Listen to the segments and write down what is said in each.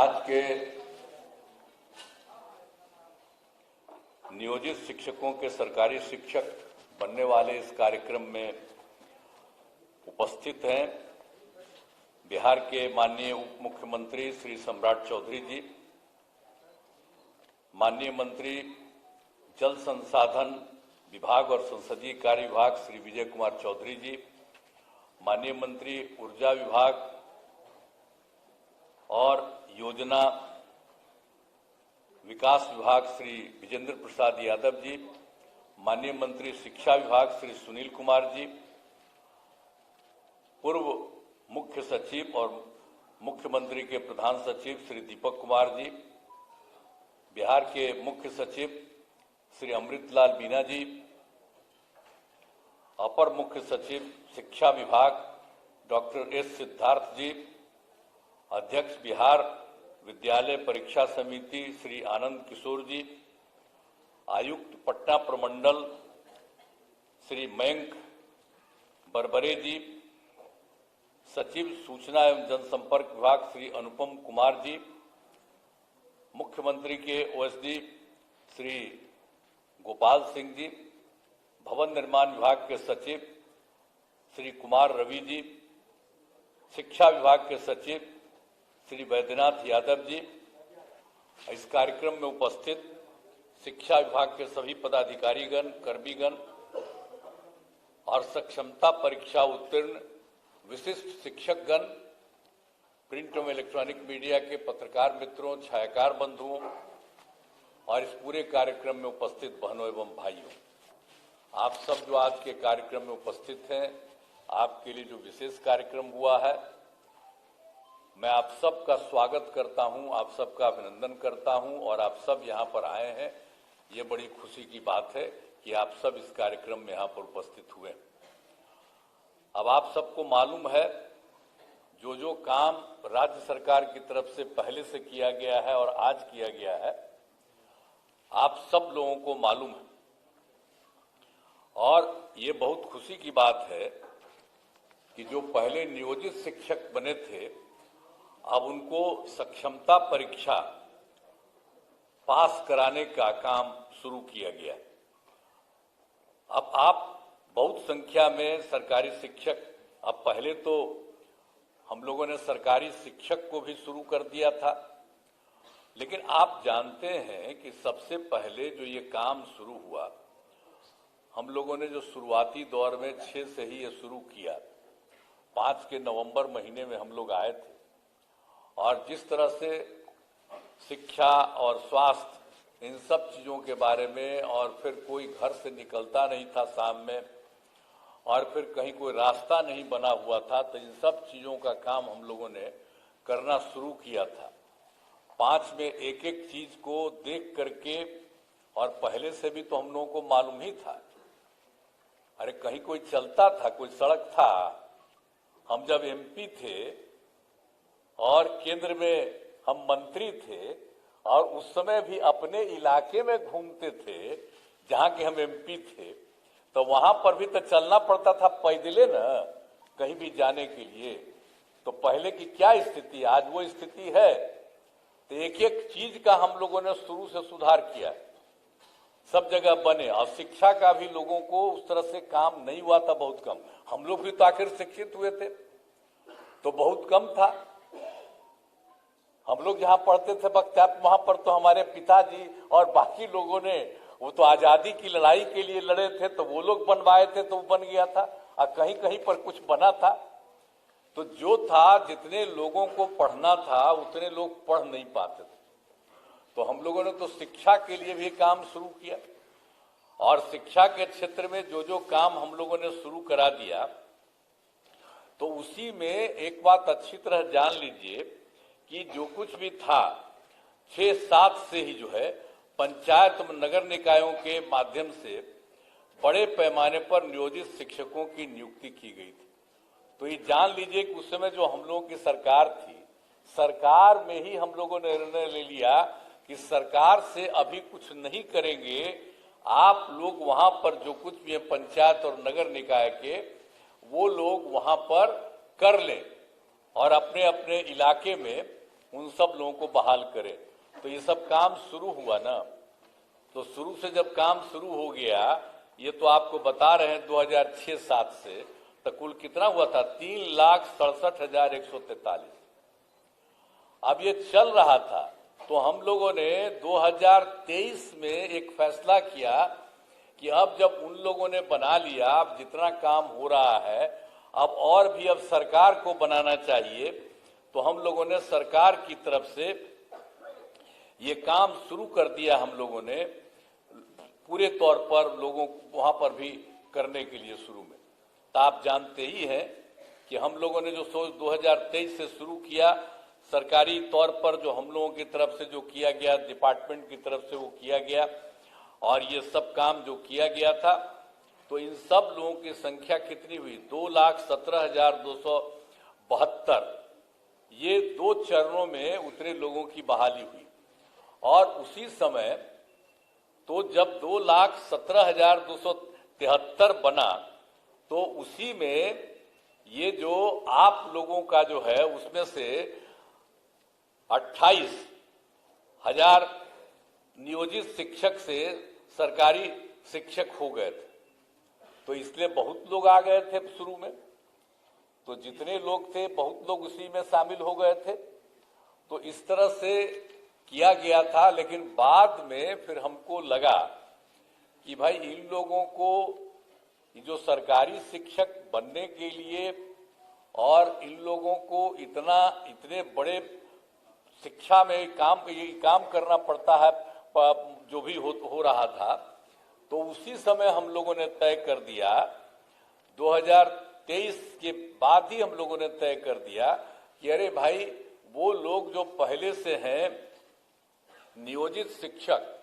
आज के नियोजित शिक्षकों के सरकारी शिक्षक बनने वाले इस कार्यक्रम में उपस्थित हैं बिहार के माननीय उप मुख्यमंत्री श्री सम्राट चौधरी जी, माननीय मंत्री जल संसाधन विभाग और संसदीय कार्य विभाग श्री विजय कुमार चौधरी जी, माननीय मंत्री ऊर्जा विभाग और योजना विकास विभाग श्री विजेंद्र प्रसाद यादव जी, माननीय मंत्री शिक्षा विभाग श्री सुनील कुमार जी, पूर्व मुख्य सचिव और मुख्यमंत्री के प्रधान सचिव श्री दीपक कुमार जी, बिहार के मुख्य सचिव श्री अमृतलाल मीना जी, अपर मुख्य सचिव शिक्षा विभाग डॉक्टर एस सिद्धार्थ जी, अध्यक्ष बिहार विद्यालय परीक्षा समिति श्री आनंद किशोर जी, आयुक्त पटना प्रमंडल श्री मयंक बरबरे जी, सचिव सूचना एवं जनसंपर्क विभाग श्री अनुपम कुमार जी, मुख्यमंत्री के ओएसडी श्री गोपाल सिंह जी, भवन निर्माण विभाग के सचिव श्री कुमार रवि जी, शिक्षा विभाग के सचिव श्री वैद्यनाथ यादव जी, इस कार्यक्रम में उपस्थित शिक्षा विभाग के सभी पदाधिकारीगण, कर्मीगण और सक्षमता परीक्षा उत्तीर्ण विशिष्ट शिक्षकगण, प्रिंट एवं इलेक्ट्रॉनिक मीडिया के पत्रकार मित्रों, छायाकार बंधुओं और इस पूरे कार्यक्रम में उपस्थित बहनों एवं भाइयों, आप सब जो आज के कार्यक्रम में उपस्थित हैं, आपके लिए जो विशेष कार्यक्रम हुआ है, मैं आप सबका स्वागत करता हूं, आप सबका अभिनंदन करता हूं और आप सब यहां पर आए हैं। ये बड़ी खुशी की बात है कि आप सब इस कार्यक्रम में यहां पर उपस्थित हुए। अब आप सबको मालूम है जो काम राज्य सरकार की तरफ से पहले से किया गया है और आज किया गया है, आप सब लोगों को मालूम है और ये बहुत खुशी की बात है कि जो पहले नियोजित शिक्षक बने थे, अब उनको सक्षमता परीक्षा पास कराने का काम शुरू किया गया। अब आप बहुत संख्या में सरकारी शिक्षक, अब पहले तो हम लोगों ने सरकारी शिक्षक को भी शुरू कर दिया था, लेकिन आप जानते हैं कि सबसे पहले जो ये काम शुरू हुआ, हम लोगों ने जो शुरुआती दौर में 6 से ही ये शुरू किया। 5 के नवंबर महीने में हम लोग आए थे और जिस तरह से शिक्षा और स्वास्थ्य इन सब चीज़ों के बारे में, और फिर कोई घर से निकलता नहीं था शाम में, और फिर कहीं कोई रास्ता नहीं बना हुआ था, तो इन सब चीज़ों का काम हम लोगों ने करना शुरू किया था। 5 में एक एक चीज़ को देख करके, और पहले से भी तो हम लोगों को मालूम ही था, अरे कहीं कोई चलता था, कोई सड़क था। हम जब एमपी थे और केंद्र में हम मंत्री थे और उस समय भी अपने इलाके में घूमते थे जहां के हम एमपी थे, तो वहां पर भी तो चलना पड़ता था पैदले न, कहीं भी जाने के लिए। तो पहले की क्या स्थिति, आज वो स्थिति है। तो एक एक चीज का हम लोगों ने शुरू से सुधार किया, सब जगह बने। और शिक्षा का भी लोगों को उस तरह से काम नहीं हुआ था, बहुत कम। हम लोग भी तो आखिर शिक्षित हुए थे, तो बहुत कम था। हम लोग जहाँ पढ़ते थे बख्तियार, वहां पर तो हमारे पिताजी और बाकी लोगों ने, वो तो आजादी की लड़ाई के लिए लड़े थे, तो वो लोग बनवाए थे, तो वो बन गया था। और कहीं कहीं पर कुछ बना था। तो जो था, जितने लोगों को पढ़ना था उतने लोग पढ़ नहीं पाते थे, तो हम लोगों ने तो शिक्षा के लिए भी काम शुरू किया। और शिक्षा के क्षेत्र में जो काम हम लोगों ने शुरू करा दिया, तो उसी में एक बात अच्छी तरह जान लीजिए कि जो कुछ भी था 6-7 से ही जो है पंचायत नगर निकायों के माध्यम से बड़े पैमाने पर नियोजित शिक्षकों की नियुक्ति की गई थी। तो ये जान लीजिए कि उस समय जो हम लोगों की सरकार थी, सरकार में ही हम लोगों ने निर्णय ले लिया कि सरकार से अभी कुछ नहीं करेंगे, आप लोग वहां पर जो कुछ भी है पंचायत और नगर निकाय के, वो लोग वहां पर कर लें और अपने अपने इलाके में उन सब लोगों को बहाल करें। तो ये सब काम शुरू हुआ ना, तो शुरू से जब काम शुरू हो गया, ये तो आपको बता रहे हैं 2006-07 से, तो कुल कितना हुआ था? 3,67,143। अब ये चल रहा था, तो हम लोगों ने 2023 में एक फैसला किया कि अब जब उन लोगों ने बना लिया, अब जितना काम हो रहा है अब और भी अब सरकार को बनाना चाहिए, तो हम लोगों ने सरकार की तरफ से ये काम शुरू कर दिया। हम लोगों ने पूरे तौर पर लोगों को वहां पर भी करने के लिए शुरू में, तो आप जानते ही हैं कि हम लोगों ने जो सोच 2023 से शुरू किया, सरकारी तौर पर जो हम लोगों की तरफ से जो किया गया, डिपार्टमेंट की तरफ से वो किया गया, और ये सब काम जो किया गया था, तो इन सब लोगों की संख्या कितनी हुई? 2,17,272। ये 2 चरणों में उतने लोगों की बहाली हुई। और उसी समय तो जब 2,17,273 बना, तो उसी में ये जो आप लोगों का जो है, उसमें से 28,000 नियोजित शिक्षक से सरकारी शिक्षक हो गए थे। तो इसलिए बहुत लोग आ गए थे शुरू में, तो जितने लोग थे बहुत लोग उसी में शामिल हो गए थे। तो इस तरह से किया गया था। लेकिन बाद में फिर हमको लगा कि भाई इन लोगों को जो सरकारी शिक्षक बनने के लिए और इन लोगों को इतने बड़े शिक्षा में काम करना पड़ता है, जो भी हो रहा था, तो उसी समय हम लोगों ने तय कर दिया, 2023 के बाद ही हम लोगों ने तय कर दिया कि अरे भाई वो लोग जो पहले से हैं नियोजित शिक्षक,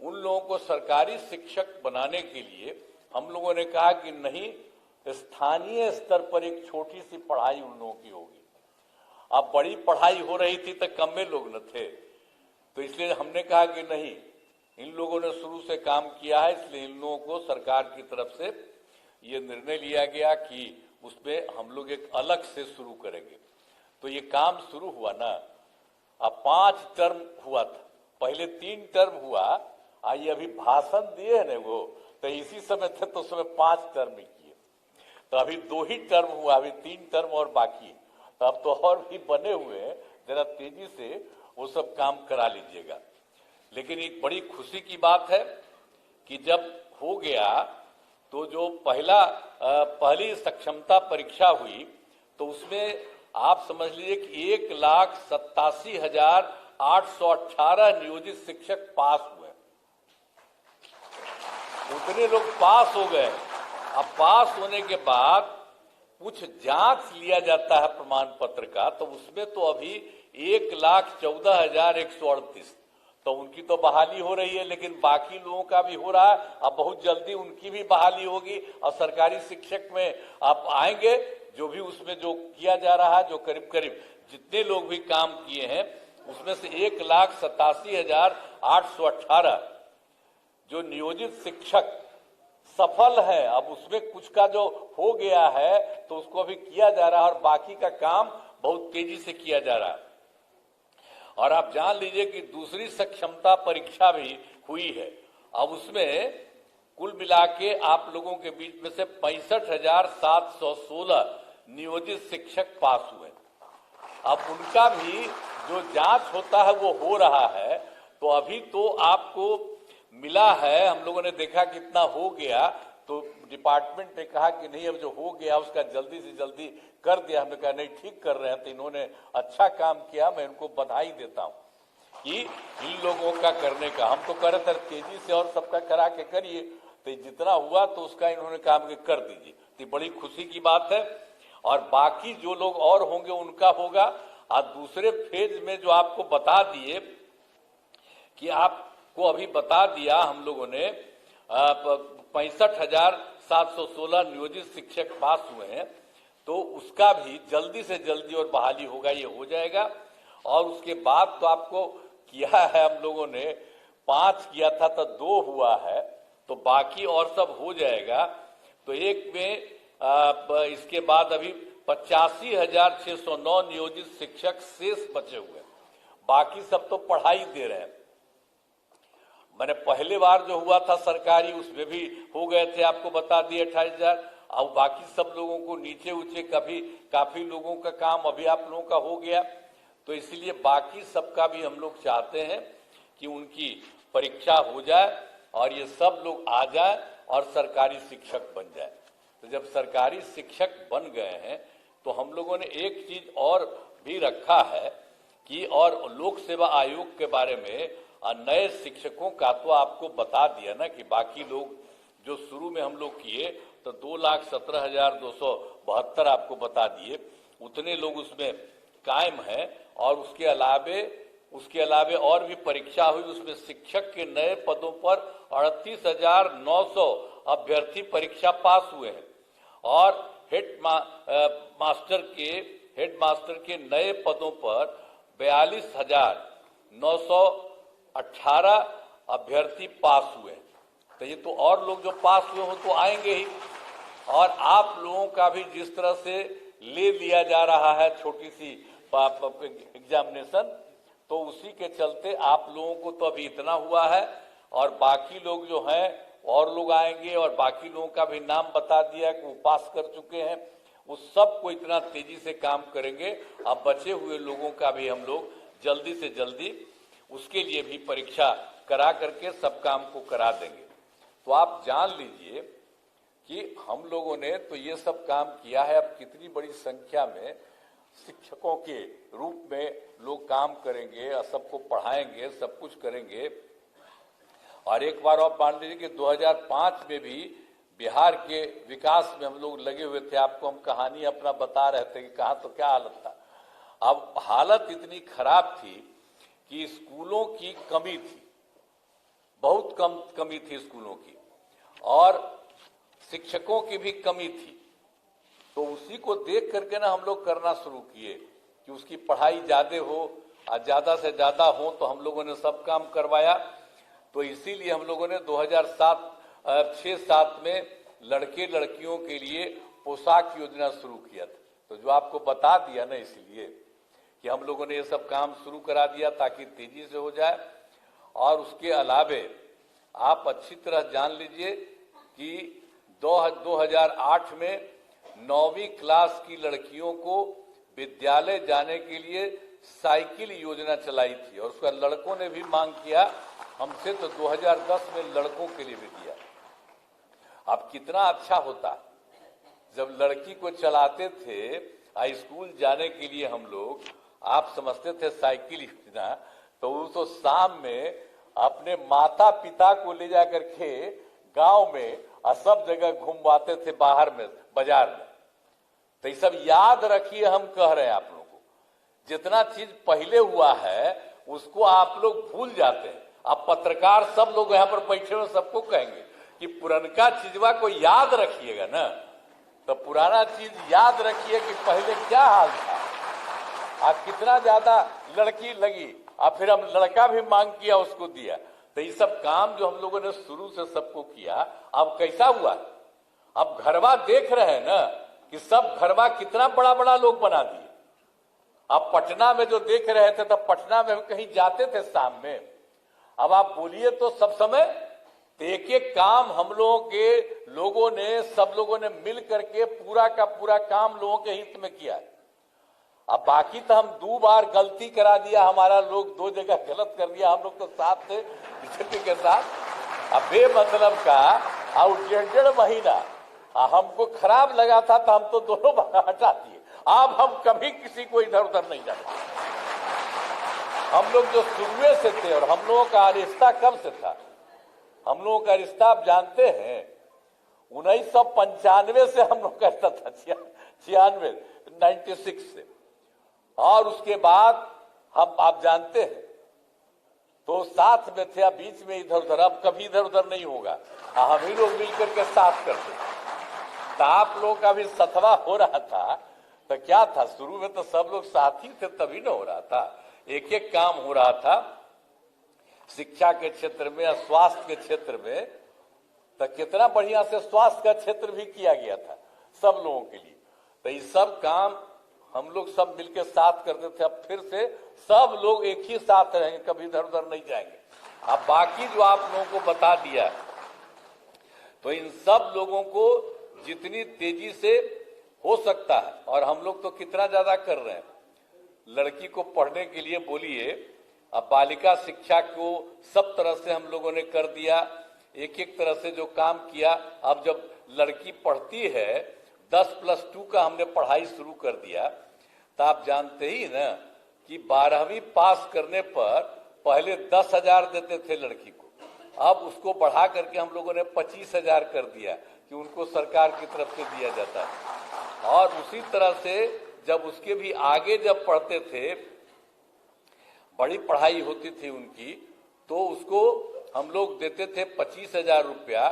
उन लोगों को सरकारी शिक्षक बनाने के लिए हम लोगों ने कहा कि नहीं, स्थानीय स्तर पर एक छोटी सी पढ़ाई उन लोगों की होगी। अब बड़ी पढ़ाई हो रही थी तो कम में लोग न थे, तो इसलिए हमने कहा कि नहीं, इन लोगों ने शुरू से काम किया है, इसलिए इन लोगों को सरकार की तरफ से ये निर्णय लिया गया कि उसमें हम लोग एक अलग से शुरू करेंगे। तो ये काम शुरू हुआ ना, अब 5 टर्म हुआ था, पहले 3 टर्म हुआ, आइए अभी भाषण दिए है ना वो, तो इसी समय थे तो उसमें 5 टर्म ही किए, तो अभी 2 ही टर्म हुआ, अभी 3 टर्म और बाकी है। तो अब तो और भी बने हुए हैं, जरा तेजी से वो सब काम करा लीजिएगा। लेकिन एक बड़ी खुशी की बात है कि जब हो गया तो जो पहली सक्षमता परीक्षा हुई, तो उसमें आप समझ लीजिए कि 1,87,818 नियोजित शिक्षक पास हुए। उतने लोग पास हो गए। अब पास होने के बाद कुछ जांच लिया जाता है प्रमाण पत्र का, तो उसमें तो अभी 1,14,138, तो उनकी तो बहाली हो रही है, लेकिन बाकी लोगों का भी हो रहा है। अब बहुत जल्दी उनकी भी बहाली होगी और सरकारी शिक्षक में आप आएंगे, जो भी उसमें जो किया जा रहा है, जो करीब करीब जितने लोग भी काम किए हैं, उसमें से 1,87,818 जो नियोजित शिक्षक सफल है। अब उसमें कुछ का जो हो गया है तो उसको अभी किया जा रहा है, और बाकी का काम बहुत तेजी से किया जा रहा है। और आप जान लीजिए कि दूसरी सक्षमता परीक्षा भी हुई है। अब उसमें कुल मिला के आप लोगों के बीच में से 65,716 नियोजित शिक्षक पास हुए। अब उनका भी जो जांच होता है वो हो रहा है। तो अभी तो आपको मिला है, हम लोगों ने देखा कितना हो गया, तो डिपार्टमेंट ने कहा कि नहीं, अब जो हो गया उसका जल्दी से जल्दी कर दिया। हमने कहा नहीं, ठीक कर रहे हैं, तो इन्होंने अच्छा काम किया, मैं इनको बधाई देता हूं कि इन लोगों का करने का। हम तो कर रहे थे तेजी से और सबका करा के करिए, तो जितना हुआ तो उसका इन्होंने काम के कर दीजिए, तो बड़ी खुशी की बात है। और बाकी जो लोग और होंगे उनका होगा। और दूसरे फेज में जो आपको बता दिए कि आपको अभी बता दिया हम लोगों ने 65,716 नियोजित शिक्षक पास हुए हैं, तो उसका भी जल्दी से जल्दी और बहाली होगा, ये हो जाएगा। और उसके बाद तो आपको किया है हम लोगों ने 5 किया था तो 2 हुआ है, तो बाकी और सब हो जाएगा। तो एक में इसके बाद अभी 85,609 नियोजित शिक्षक शेष बचे हुए हैं। बाकी सब तो पढ़ाई दे रहे हैं। मैंने पहले बार जो हुआ था सरकारी, उसमें भी हो गए थे, आपको बता दिए 28,000। अब बाकी सब लोगों को नीचे ऊंचे काफी लोगों का काम अभी आप लोगों का हो गया। तो इसलिए बाकी सबका भी हम लोग चाहते हैं कि उनकी परीक्षा हो जाए और ये सब लोग आ जाए और सरकारी शिक्षक बन जाए। तो जब सरकारी शिक्षक बन गए हैं तो हम लोगों ने एक चीज और भी रखा है कि, और लोक सेवा आयोग के बारे में नए शिक्षकों का तो आपको बता दिया ना कि बाकी लोग जो शुरू में हम लोग किए तो 2,17,272 आपको बता दिए, उतने लोग उसमें कायम हैं। और उसके अलावे और भी परीक्षा हुई, उसमें शिक्षक के नए पदों पर 38,900 अभ्यर्थी परीक्षा पास हुए हैं और हेड मास्टर के नए पदों पर 42,918 अभ्यर्थी पास हुए हैं। तो ये तो और लोग जो पास हुए हो तो आएंगे ही। और आप लोगों का भी जिस तरह से ले लिया जा रहा है छोटी सी एग्जामिनेशन, तो उसी के चलते आप लोगों को तो अभी इतना हुआ है और बाकी लोग जो हैं और लोग आएंगे और बाकी लोगों का भी नाम बता दिया कि वो पास कर चुके हैं। उस सबको इतना तेजी से काम करेंगे। अब बचे हुए लोगों का भी हम लोग जल्दी से जल्दी उसके लिए भी परीक्षा करा करके सब काम को करा देंगे। तो आप जान लीजिए कि हम लोगों ने तो ये सब काम किया है। अब कितनी बड़ी संख्या में शिक्षकों के रूप में लोग काम करेंगे और सबको पढ़ाएंगे, सब कुछ करेंगे। और एक बार और मान लीजिए कि 2005 में भी बिहार के विकास में हम लोग लगे हुए थे। आपको हम कहानी अपना बता रहे थे कि कहाँ तो क्या हालत था। अब हालत इतनी खराब थी कि स्कूलों की कमी थी, बहुत कम कमी थी स्कूलों की, और शिक्षकों की भी कमी थी। तो उसी को देख करके ना हम लोग करना शुरू किए कि उसकी पढ़ाई ज्यादा हो और ज्यादा से ज्यादा हो, तो हम लोगों ने सब काम करवाया। तो इसीलिए हम लोगों ने 2006-7 में लड़के लड़कियों के लिए पोशाक योजना शुरू किया था। तो जो आपको बता दिया ना, इसलिए कि हम लोगों ने ये सब काम शुरू करा दिया ताकि तेजी से हो जाए। और उसके अलावे आप अच्छी तरह जान लीजिए कि 2008 में 9वीं क्लास की लड़कियों को विद्यालय जाने के लिए साइकिल योजना चलाई थी और उसका लड़कों ने भी मांग किया हमसे, तो 2010 में लड़कों के लिए भी दिया। अब कितना अच्छा होता जब लड़की को चलाते थे स्कूल जाने के लिए हम लोग, आप समझते थे साइकिल योजना, तो वो तो शाम में अपने माता पिता को ले जाकर के गांव में और सब जगह घुमवाते थे बाहर में, बाजार में। तो ये सब याद रखिए, हम कह रहे हैं आप लोगों को, जितना चीज पहले हुआ है उसको आप लोग भूल जाते हैं। अब पत्रकार सब लोग यहाँ पर बैठे हुए सबको कहेंगे कि पुरनका चीजवा को याद रखिएगा ना, तो पुराना चीज याद रखिए कि पहले क्या हाल था, आज कितना ज्यादा लड़की लगी और फिर हम लड़का भी मांग किया उसको दिया। तो ये सब काम जो हम लोगों ने शुरू से सबको किया, अब कैसा हुआ, अब घरवा देख रहे हैं ना कि सब घरवा कितना बड़ा बड़ा लोग बना दिए। अब पटना में जो देख रहे थे, तब पटना में कहीं जाते थे शाम में, अब आप बोलिए तो सब समय एक एक काम हम लोगों ने सब लोगों ने मिल करके पूरा का पूरा काम लोगों के हित में किया है। अब बाकी तो हम 2 बार गलती करा दिया, हमारा लोग 2 जगह गलत कर दिया, हम लोग तो साथ थे बीजेपी के साथ। अब बेमतलब का और 1.5 महीना हमको खराब लगा था तो हम तो दोनों बार हटा दिए। अब हम कभी किसी को इधर उधर नहीं जाते। हम लोग जो शुरू से थे, और हम लोगों का रिश्ता कब से था, हम लोगों का रिश्ता आप जानते हैं 1995 से हम लोग का रिश्ता था, 96 से। और उसके बाद हम आप जानते हैं तो साथ में थे, बीच में इधर उधर, अब कभी इधर उधर नहीं होगा, हम ही लोग मिलकर के साथ करते। तो आप लोग का भी सतवा हो रहा था, तो क्या था, शुरू में तो सब लोग साथी थे तभी ना हो रहा था, एक एक काम हो रहा था शिक्षा के क्षेत्र में, स्वास्थ्य के क्षेत्र में। तो कितना बढ़िया से स्वास्थ्य का क्षेत्र भी किया गया था सब लोगों के लिए। तो ये सब काम हम लोग सब मिलकर साथ करते थे, अब फिर से सब लोग एक ही साथ रहेंगे, कभी इधर उधर नहीं जाएंगे। अब बाकी जो आप लोगों को बता दिया, तो इन सब लोगों को जितनी तेजी से हो सकता है, और हम लोग तो कितना ज्यादा कर रहे हैं, लड़की को पढ़ने के लिए बोलिए, अब बालिका शिक्षा को सब तरह से हम लोगों ने कर दिया, एक एक तरह से जो काम किया। अब जब लड़की पढ़ती है 10+2 का हमने पढ़ाई शुरू कर दिया, तो आप जानते ही ना कि 12वीं पास करने पर पहले 10,000 देते थे लड़की को, अब उसको बढ़ा करके हम लोगों ने 25,000 कर दिया कि उनको सरकार की तरफ से दिया जाता है। और उसी तरह से जब उसके भी आगे जब पढ़ते थे, बड़ी पढ़ाई होती थी उनकी, तो उसको हम लोग देते थे 25,000 रुपया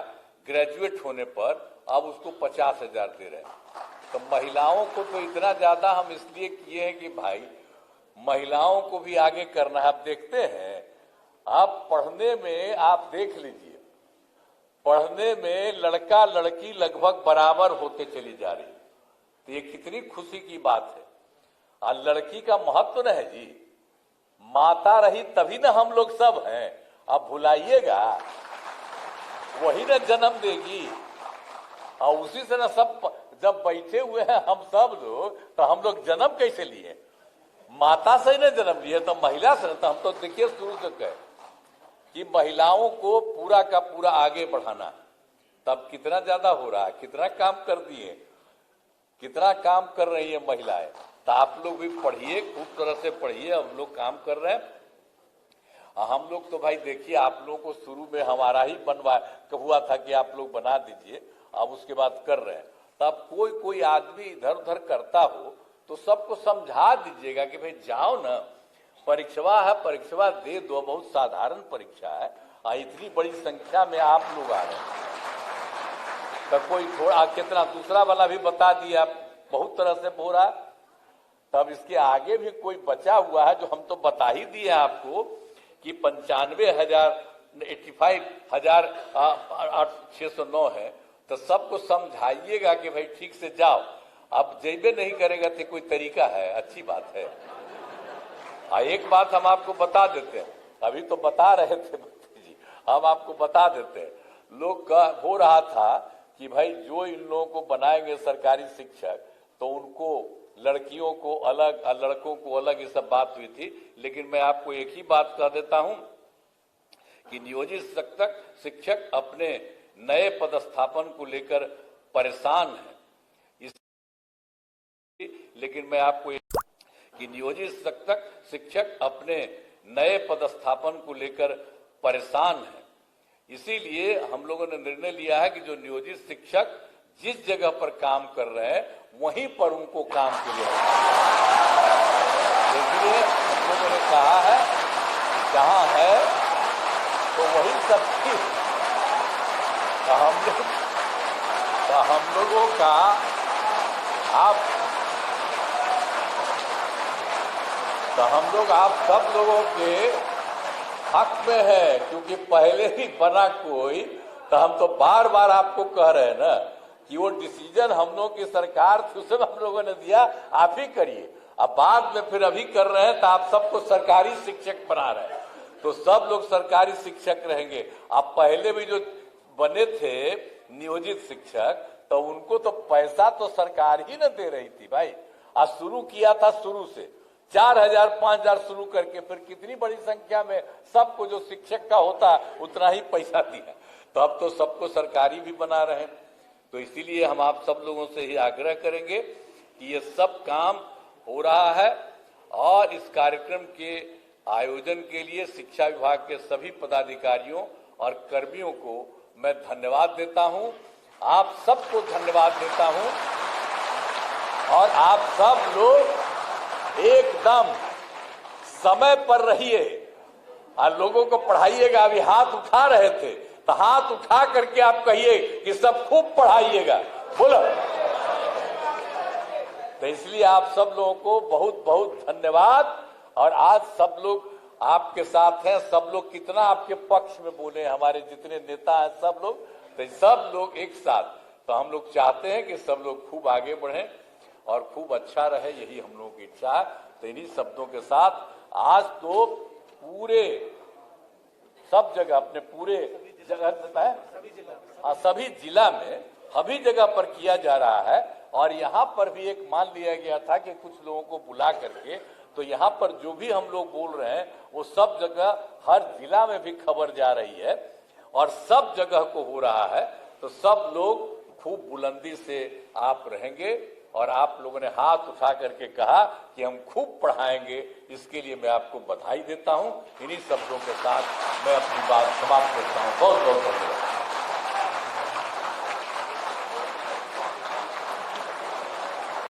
ग्रेजुएट होने पर, अब उसको 50,000 दे रहे हैं। तो महिलाओं को तो इतना ज्यादा हम इसलिए किए हैं कि भाई महिलाओं को भी आगे करना है। आप देखते हैं, आप पढ़ने में आप देख लीजिए, पढ़ने में लड़का लड़की लगभग बराबर होते चली जा रही, तो ये कितनी खुशी की बात है। और लड़की का महत्व न है जी, माता रही तभी ना हम लोग सब हैं। अब भुलाइएगा, वही ना जन्म देगी, और उसी से ना सब जब बैठे हुए हैं हम सब लोग, तो हम लोग जन्म कैसे लिए? माता से ही ना जन्म लिए, तो महिला से। तो हम तो देखिए शुरू से कहे कि महिलाओं को पूरा का पूरा आगे बढ़ाना, तब कितना ज्यादा हो रहा है, कितना काम कर दिए, कितना काम कर रही है महिलाएं। तो आप लोग भी पढ़िए, खूब तरह से पढ़िए, हम लोग काम कर रहे हैं। हम लोग तो भाई देखिए, आप लोगों को शुरू में हमारा ही बनवा हुआ था कि आप लोग बना दीजिए, अब उसके बाद कर रहे हैं। तब कोई आदमी इधर उधर करता हो तो सबको समझा दीजिएगा कि भाई जाओ ना, परीक्षा है, परीक्षा दे दो, बहुत साधारण परीक्षा है, इतनी बड़ी संख्या में आप लोग आ रहे हैं। तो कोई थोड़ा कितना दूसरा वाला भी बता दिया, बहुत तरह से हो रहा। तब इसके आगे भी कोई बचा हुआ है जो हम तो बता ही दिए आपको कि 95,609 है। तो सबको समझाइएगा कि भाई ठीक से जाओ। अब जेबे नहीं करेगा तो कोई तरीका है? अच्छी बात है। एक बात हम आपको बता देते हैं, अभी तो बता रहे थे जी, हम आपको बता देते हैं। लोग का हो रहा था कि भाई जो इन लोगों को बनाएंगे सरकारी शिक्षक, तो उनको लड़कियों को अलग और लड़कों को अलग, ये सब बात हुई थी। लेकिन मैं आपको एक ही बात कह देता हूं कि नियोजित शिक्षक अपने नए पदस्थापन को लेकर परेशान है। लेकिन मैं आपको कि नियोजित शिक्षक अपने नए पदस्थापन को लेकर परेशान है। इसीलिए हम लोगों ने निर्णय लिया है कि जो नियोजित शिक्षक जिस जगह पर काम कर रहे हैं वहीं पर उनको काम के लिए, इसलिए हम लोगों ने कहा है जहां है तो वही सब चीज। तो हम लोगों का हम लोग आप सब लोगों के हक में है, क्योंकि पहले ही बना कोई, तो हम तो बार बार आपको कह रहे हैं ना कि वो डिसीजन हम लोगों की सरकार थी, उसे हम लोगों ने दिया, आप ही करिए। अब बाद में फिर अभी कर रहे हैं तो आप सबको सरकारी शिक्षक बना रहे हैं, तो सब लोग सरकारी शिक्षक रहेंगे। अब पहले भी जो बने थे नियोजित शिक्षक, तो उनको तो पैसा तो सरकार ही न दे रही थी भाई। आज शुरू किया था, शुरू से 4,000 5,000 शुरू करके फिर कितनी बड़ी संख्या में सबको जो शिक्षक का होता उतना ही पैसा दिया। तो अब तो सबको सरकारी भी बना रहे हैं। तो इसीलिए हम आप सब लोगों से ही आग्रह करेंगे कि ये सब काम हो रहा है, और इस कार्यक्रम के आयोजन के लिए शिक्षा विभाग के सभी पदाधिकारियों और कर्मियों को मैं धन्यवाद देता हूं। आप सबको धन्यवाद देता हूं, और आप सब लोग एकदम समय पर रहिए और लोगों को पढ़ाइएगा। अभी हाथ उठा रहे थे, तो हाथ उठा करके आप कहिए कि सब खूब पढ़ाइएगा, बोलो। तो इसलिए आप सब लोगों को बहुत बहुत धन्यवाद। और आज सब लोग आपके साथ हैं, सब लोग कितना आपके पक्ष में बोले, हमारे जितने नेता हैं सब लोग, तो सब लोग एक साथ। तो हम लोग चाहते हैं कि सब लोग खूब आगे बढ़ें और खूब अच्छा रहे, यही हम लोगों की इच्छा है। तो इन्हीं शब्दों के साथ आज तो पूरे सब जगह अपने पूरे जगह है सभी जिला में सभी जगह पर किया जा रहा है। और यहाँ पर भी एक मान लिया गया था कि कुछ लोगों को बुला करके, तो यहाँ पर जो भी हम लोग बोल रहे हैं वो सब जगह हर जिला में भी खबर जा रही है और सब जगह को हो रहा है। तो सब लोग खूब बुलंदी से आप रहेंगे और आप लोगों ने हाथ उठा करके कहा कि हम खूब पढ़ाएंगे, इसके लिए मैं आपको बधाई देता हूं। इन्हीं शब्दों के साथ मैं अपनी बात समाप्त करता हूं। बहुत बहुत धन्यवाद।